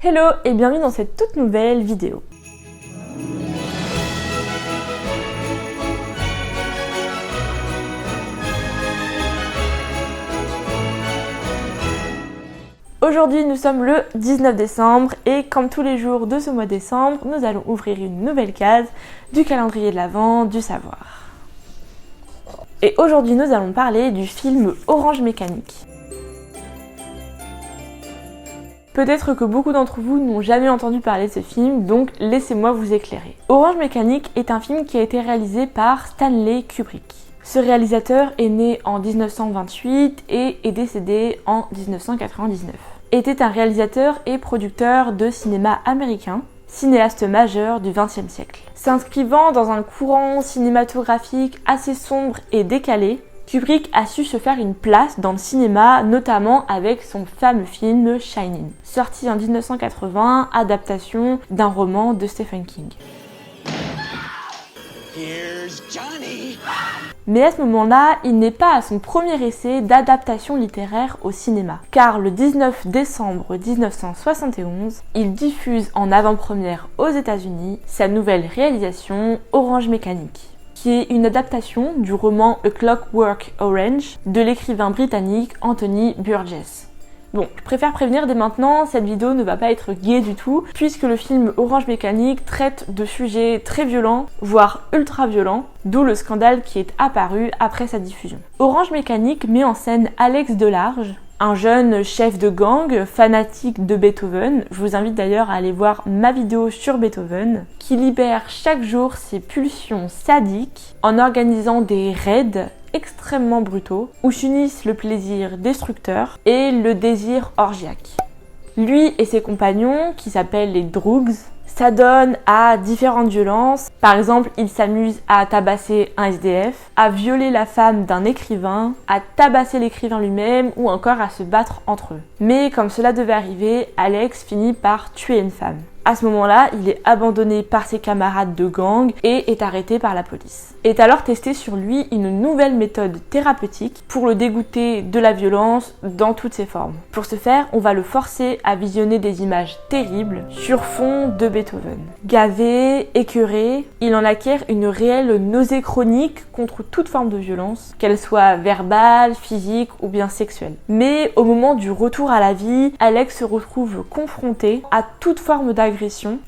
Hello et bienvenue dans cette toute nouvelle vidéo. Aujourd'hui nous sommes le 19 décembre et comme tous les jours de ce mois de décembre, nous allons ouvrir une nouvelle case du calendrier de l'Avent du savoir. Et aujourd'hui nous allons parler du film Orange Mécanique. Peut-être que beaucoup d'entre vous n'ont jamais entendu parler de ce film, donc laissez-moi vous éclairer. Orange Mécanique est un film qui a été réalisé par Stanley Kubrick. Ce réalisateur est né en 1928 et est décédé en 1999. Était un réalisateur et producteur de cinéma américain, cinéaste majeur du XXe siècle. S'inscrivant dans un courant cinématographique assez sombre et décalé, Kubrick a su se faire une place dans le cinéma, notamment avec son fameux film Shining, sorti en 1980, adaptation d'un roman de Stephen King. Here's Johnny. Mais à ce moment-là, il n'est pas à son premier essai d'adaptation littéraire au cinéma, car le 19 décembre 1971, il diffuse en avant-première aux États-Unis sa nouvelle réalisation Orange Mécanique, qui est une adaptation du roman A Clockwork Orange de l'écrivain britannique Anthony Burgess. Bon, je préfère prévenir dès maintenant, cette vidéo ne va pas être gaie du tout, puisque le film Orange Mécanique traite de sujets très violents, voire ultra violents, d'où le scandale qui est apparu après sa diffusion. Orange Mécanique met en scène Alex Delarge, un jeune chef de gang fanatique de Beethoven, je vous invite d'ailleurs à aller voir ma vidéo sur Beethoven, qui libère chaque jour ses pulsions sadiques en organisant des raids extrêmement brutaux où s'unissent le plaisir destructeur et le désir orgiaque. Lui et ses compagnons, qui s'appellent les Droogs, s'adonnent à différentes violences. Par exemple, ils s'amusent à tabasser un SDF, à violer la femme d'un écrivain, à tabasser l'écrivain lui-même ou encore à se battre entre eux. Mais comme cela devait arriver, Alex finit par tuer une femme. À ce moment-là, il est abandonné par ses camarades de gang et est arrêté par la police. Est alors testée sur lui une nouvelle méthode thérapeutique pour le dégoûter de la violence dans toutes ses formes. Pour ce faire, on va le forcer à visionner des images terribles sur fond de Beethoven. Gavé, écœuré, il en acquiert une réelle nausée chronique contre toute forme de violence, qu'elle soit verbale, physique ou bien sexuelle. Mais au moment du retour à la vie, Alex se retrouve confronté à toute forme d'agression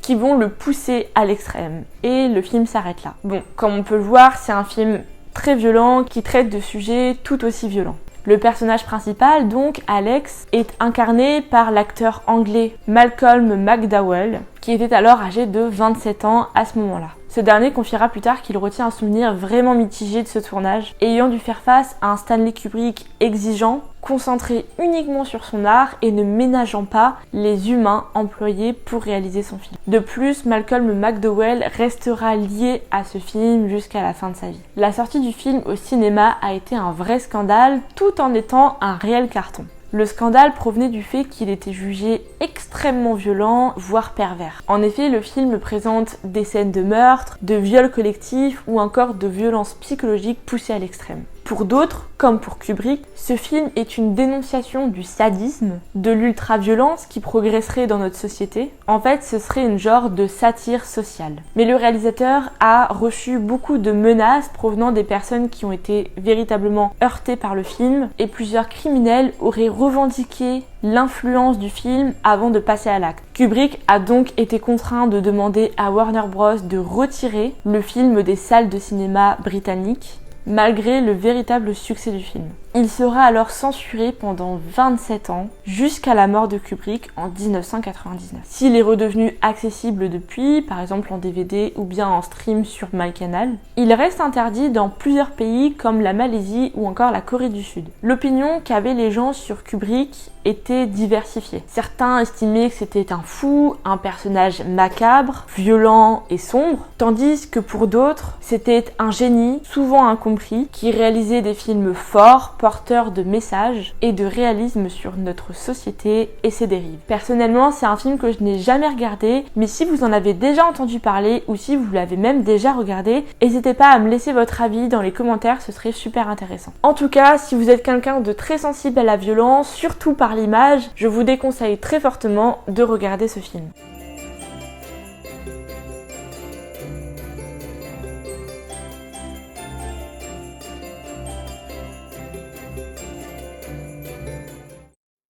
qui vont le pousser à l'extrême. Et le film s'arrête là. Bon, comme on peut le voir, c'est un film très violent qui traite de sujets tout aussi violents. Le personnage principal, donc Alex, est incarné par l'acteur anglais Malcolm McDowell, qui était alors âgé de 27 ans à ce moment-là. Ce dernier confiera plus tard qu'il retient un souvenir vraiment mitigé de ce tournage, ayant dû faire face à un Stanley Kubrick exigeant, concentré uniquement sur son art et ne ménageant pas les humains employés pour réaliser son film. De plus, Malcolm McDowell restera lié à ce film jusqu'à la fin de sa vie. La sortie du film au cinéma a été un vrai scandale, tout en étant un réel carton. Le scandale provenait du fait qu'il était jugé extrêmement violent, voire pervers. En effet, le film présente des scènes de meurtre, de viols collectifs ou encore de violences psychologiques poussées à l'extrême. Pour d'autres, comme pour Kubrick, ce film est une dénonciation du sadisme, de l'ultra-violence qui progresserait dans notre société. En fait, ce serait une genre de satire sociale. Mais le réalisateur a reçu beaucoup de menaces provenant des personnes qui ont été véritablement heurtées par le film, et plusieurs criminels auraient revendiqué l'influence du film avant de passer à l'acte. Kubrick a donc été contraint de demander à Warner Bros de retirer le film des salles de cinéma britanniques, malgré le véritable succès du film. Il sera alors censuré pendant 27 ans, jusqu'à la mort de Kubrick en 1999. S'il est redevenu accessible depuis, par exemple en DVD ou bien en stream sur MyCanal, il reste interdit dans plusieurs pays comme la Malaisie ou encore la Corée du Sud. L'opinion qu'avaient les gens sur Kubrick était diversifiée. Certains estimaient que c'était un fou, un personnage macabre, violent et sombre, tandis que pour d'autres, c'était un génie, souvent incompris, qui réalisait des films forts, porteur de messages et de réalisme sur notre société et ses dérives. Personnellement, c'est un film que je n'ai jamais regardé, mais si vous en avez déjà entendu parler ou si vous l'avez même déjà regardé, n'hésitez pas à me laisser votre avis dans les commentaires, ce serait super intéressant. En tout cas, si vous êtes quelqu'un de très sensible à la violence, surtout par l'image, je vous déconseille très fortement de regarder ce film.